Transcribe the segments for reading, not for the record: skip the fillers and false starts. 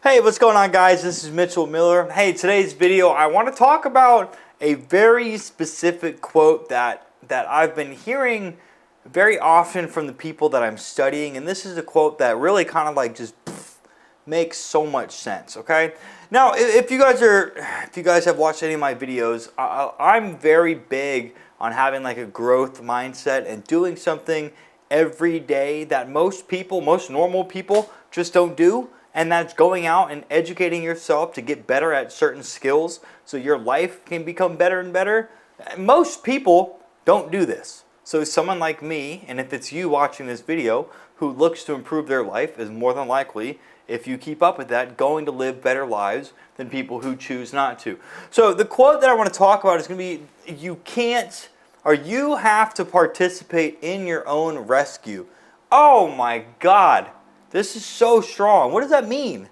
Hey, what's going on, guys? This is Mitchell Miller. Hey, today's video, I want to talk about a very specific quote that I've been hearing very often from the people that I'm studying, and this is a quote that really kind of like just makes so much sense. Okay, now if you guys have watched any of my videos, I'm very big on having like a growth mindset and doing something every day that most normal people just don't do. And that's going out and educating yourself to get better at certain skills so your life can become better and better. Most people don't do this. So someone like me, and if it's you watching this video, who looks to improve their life is more than likely, if you keep up with that, going to live better lives than people who choose not to. So the quote that I want to talk about is going to be, you have to participate in your own rescue. Oh my God. This is so strong. What does that mean?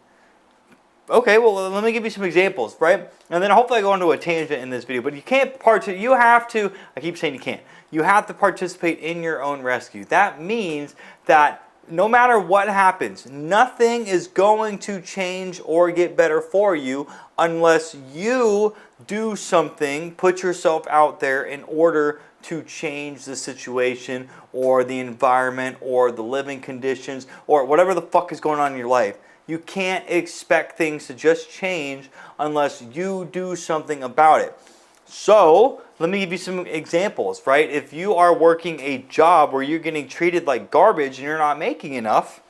Okay, well, let me give you some examples, right? And then hopefully I go into a tangent in this video. But you have to, I keep saying you can't. You have to participate in your own rescue. That means that no matter what happens, nothing is going to change or get better for you unless you do something, put yourself out there in order to change the situation or the environment or the living conditions or whatever the fuck is going on in your life. You can't expect things to just change unless you do something about it. So, let me give you some examples, right? If you are working a job where you're getting treated like garbage and you're not making enough,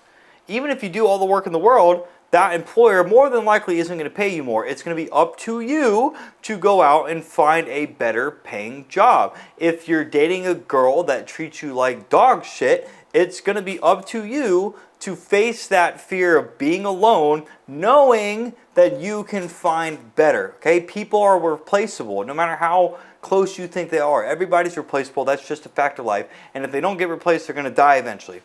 even if you do all the work in the world, that employer more than likely isn't going to pay you more. It's going to be up to you to go out and find a better paying job. If you're dating a girl that treats you like dog shit, it's going to be up to you to face that fear of being alone, knowing that you can find better. Okay? People are replaceable, no matter how close you think they are. Everybody's replaceable. That's just a fact of life. And if they don't get replaced, they're going to die eventually.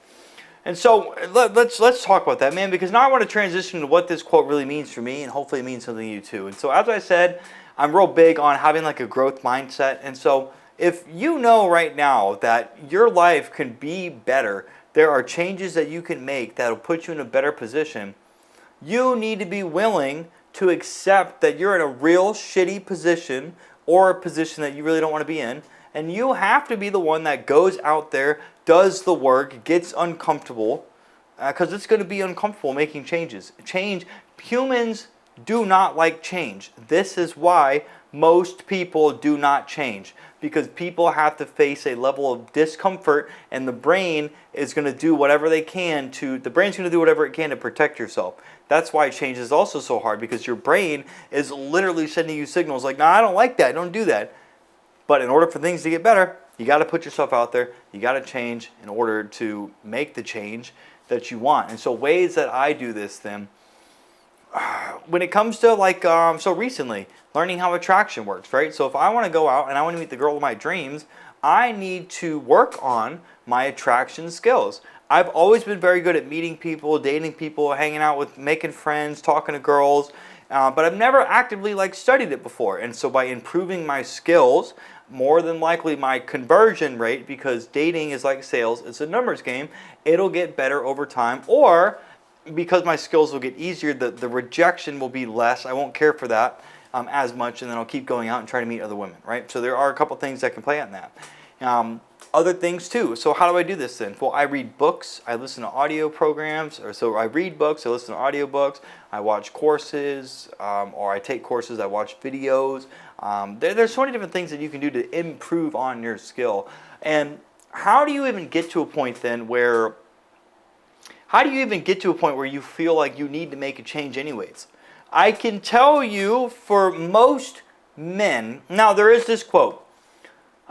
And so let's talk about that, man, because now I want to transition to what this quote really means for me, and hopefully it means something to you too. And so as I said, I'm real big on having like a growth mindset. And so if you know right now that your life can be better, there are changes that you can make that will put you in a better position, you need to be willing to accept that you're in a real shitty position or a position that you really don't want to be in. And you have to be the one that goes out there, does the work, gets uncomfortable, because it's going to be uncomfortable making changes. Humans do not like change. This is why most people do not change, because people have to face a level of discomfort, and the brain is going to do whatever it can to protect yourself. That's why change is also so hard, because your brain is literally sending you signals like, no, I don't like that, don't do that. But in order for things to get better, you got to put yourself out there. You got to change in order to make the change that you want. And so ways that I do this then, when it comes to like, so recently, learning how attraction works, right? So if I want to go out and I want to meet the girl of my dreams, I need to work on my attraction skills. I've always been very good at meeting people, dating people, hanging out with, making friends, talking to girls, but I've never actively like studied it before. And so by improving my skills, more than likely my conversion rate, because dating is like sales, it's a numbers game, it'll get better over time. Or because my skills will get easier, the rejection will be less. I won't care for that as much, and then I'll keep going out and try to meet other women, right? So there are a couple things that can play on that. Other things too. So how do I do this then? Well, I read books, I listen to audio programs, so I read books, I listen to audiobooks, I watch courses, or I take courses, I watch videos. There's so many different things that you can do to improve on your skill. And how do you even get to a point then where you feel like you need to make a change anyways? I can tell you for most men, now there is this quote.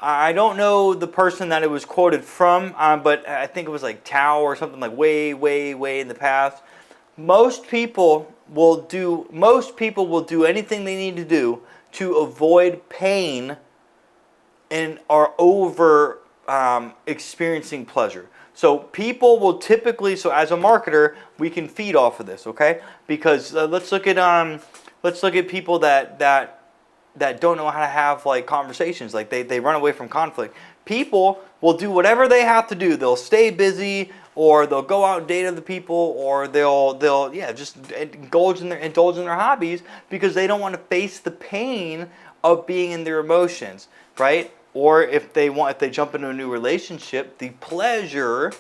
I don't know the person that it was quoted from, but I think it was like Tao or something, like way, way, way in the past. Most people will do anything they need to do to avoid pain and are over experiencing pleasure. So people will typically, so as a marketer, we can feed off of this, okay? Because let's look at people that don't know how to have like conversations, like they run away from conflict. People will do whatever they have to do. They'll stay busy, or they'll go out and date other people, or they'll yeah, just indulge in their hobbies because they don't want to face the pain of being in their emotions, right? Or if they jump into a new relationship, the pleasure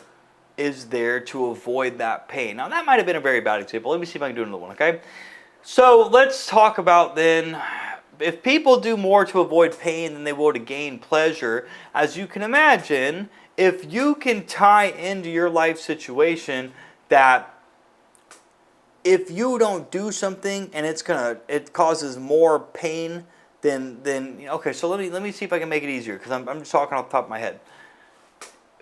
is there to avoid that pain. Now that might have been a very bad example. Let me see if I can do another one, okay? So let's talk about then, if people do more to avoid pain than they will to gain pleasure, as you can imagine, if you can tie into your life situation that if you don't do something and it causes more pain than okay, so let me see if I can make it easier, because I'm just talking off the top of my head.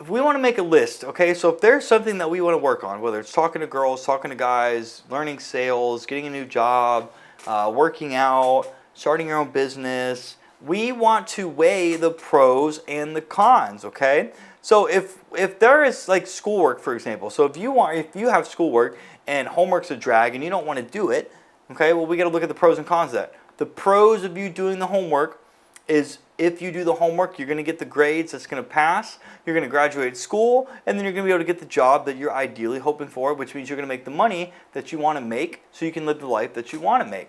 If we want to make a list, okay, so if there's something that we want to work on, whether it's talking to girls, talking to guys, learning sales, getting a new job, working out, starting your own business, we want to weigh the pros and the cons, okay? So if there is like schoolwork, for example, so if you have schoolwork and homework's a drag and you don't want to do it, okay, well, we got to look at the pros and cons of that. The pros of you doing the homework is, if you do the homework, you're going to get the grades that's going to pass, you're going to graduate school, and then you're going to be able to get the job that you're ideally hoping for, which means you're going to make the money that you want to make so you can live the life that you want to make.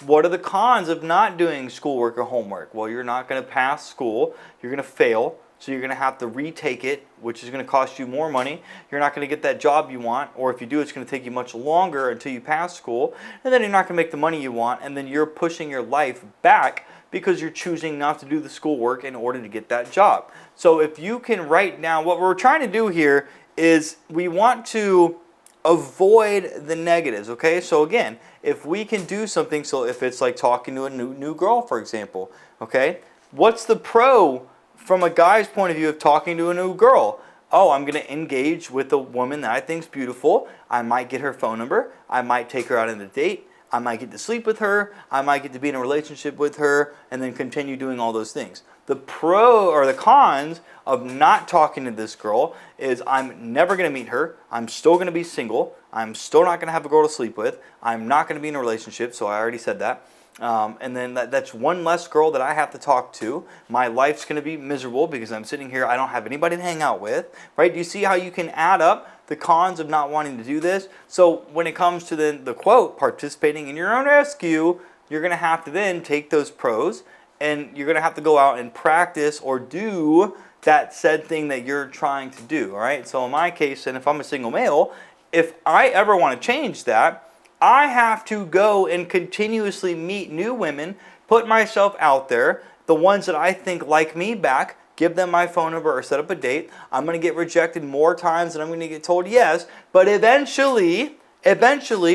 What are the cons of not doing schoolwork or homework? Well, you're not going to pass school, you're going to fail, so you're going to have to retake it, which is going to cost you more money. You're not going to get that job you want, or if you do, it's going to take you much longer until you pass school, and then you're not going to make the money you want, and then you're pushing your life back because you're choosing not to do the schoolwork in order to get that job. So if you can write down, what we're trying to do here is we want to avoid the negatives, okay? So again, if we can do something, so if it's like talking to a new girl, for example, okay? What's the pro from a guy's point of view of talking to a new girl? Oh, I'm going to engage with a woman that I think's beautiful. I might get her phone number. I might take her out on a date. I might get to sleep with her, I might get to be in a relationship with her, and then continue doing all those things. The pro or the cons of not talking to this girl is I'm never going to meet her, I'm still going to be single, I'm still not going to have a girl to sleep with, I'm not going to be in a relationship, so I already said that. And then that's one less girl that I have to talk to. My life's going to be miserable because I'm sitting here, I don't have anybody to hang out with, right? Do you see how you can add up the cons of not wanting to do this? So when it comes to the quote, participating in your own rescue, you're going to have to then take those pros and you're going to have to go out and practice or do that said thing that you're trying to do, all right? So in my case, and if I'm a single male, if I ever want to change that, I have to go and continuously meet new women, put myself out there, the ones that I think like me back, give them my phone number or set up a date. I'm going to get rejected more times than I'm going to get told yes, but eventually,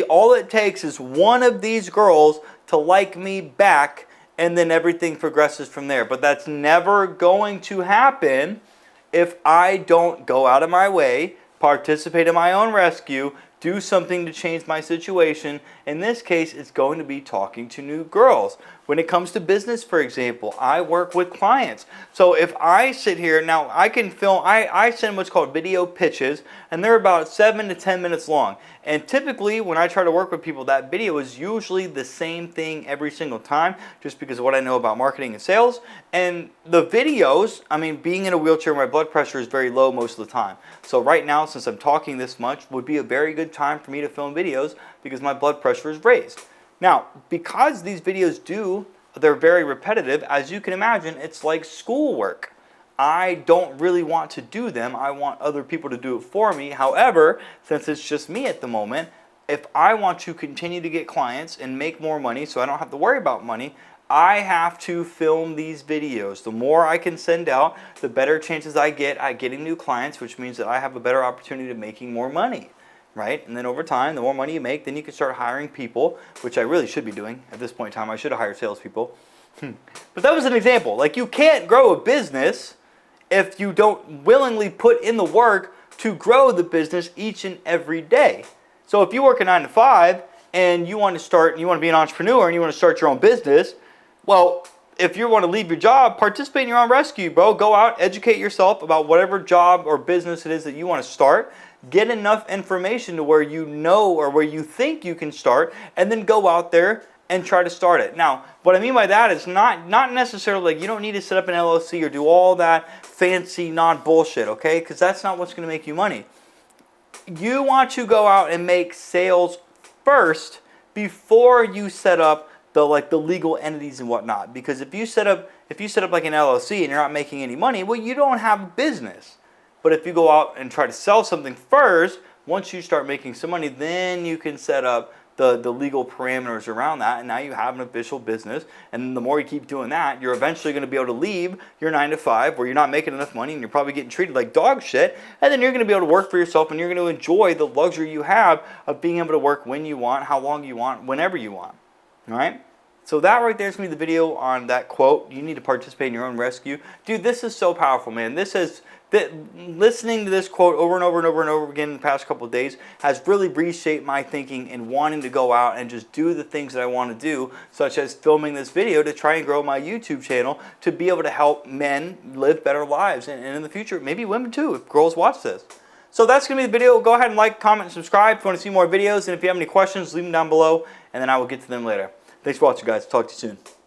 all it takes is one of these girls to like me back, and then everything progresses from there. But that's never going to happen if I don't go out of my way, participate in my own rescue, do something to change my situation. In this case, it's going to be talking to new girls. When it comes to business, for example, I work with clients. So if I sit here, now I can film, I send what's called video pitches, and they're about 7 to 10 minutes long. And typically, when I try to work with people, that video is usually the same thing every single time, just because of what I know about marketing and sales. And the videos, I mean, being in a wheelchair, my blood pressure is very low most of the time. So right now, since I'm talking this much, would be a very good time for me to film videos because my blood pressure is raised. Now, because these videos they're very repetitive, as you can imagine, it's like schoolwork. I don't really want to do them. I want other people to do it for me. However, since it's just me at the moment, if I want to continue to get clients and make more money so I don't have to worry about money, I have to film these videos. The more I can send out, the better chances I get at getting new clients, which means that I have a better opportunity of making more money. Right? And then over time, the more money you make, then you can start hiring people, which I really should be doing at this point in time. I should have hired salespeople. But that was an example. Like, you can't grow a business if you don't willingly put in the work to grow the business each and every day. So if you work a 9 to 5 and you want to be an entrepreneur and you want to start your own business, well, if you want to leave your job, participate in your own rescue, bro. Go out, educate yourself about whatever job or business it is that you want to start. Get enough information to where you know or where you think you can start, and then go out there and try to start it. Now, what I mean by that is not necessarily like you don't need to set up an LLC or do all that fancy non-bullshit, okay? Because that's not what's going to make you money. you want to go out and make sales first before you set up the legal entities and whatnot. Because if you set up like an LLC and you're not making any money, well, you don't have a business. But if you go out and try to sell something first, once you start making some money, then you can set up the legal parameters around that, and now you have an official business. And the more you keep doing that, you're eventually going to be able to leave your 9 to 5 where you're not making enough money and you're probably getting treated like dog shit, and then you're going to be able to work for yourself and you're going to enjoy the luxury you have of being able to work when you want, how long you want, whenever you want. All right? So that right there is going to be the video on that quote. You need to participate in your own rescue. Dude, this is so powerful, man. Listening to this quote over and over and over and over again in the past couple of days has really reshaped my thinking and wanting to go out and just do the things that I want to do, such as filming this video to try and grow my YouTube channel to be able to help men live better lives. And in the future, maybe women too, if girls watch this. So that's going to be the video. Go ahead and like, comment, and subscribe if you want to see more videos. And if you have any questions, leave them down below, and then I will get to them later. Thanks for watching, guys. Talk to you soon.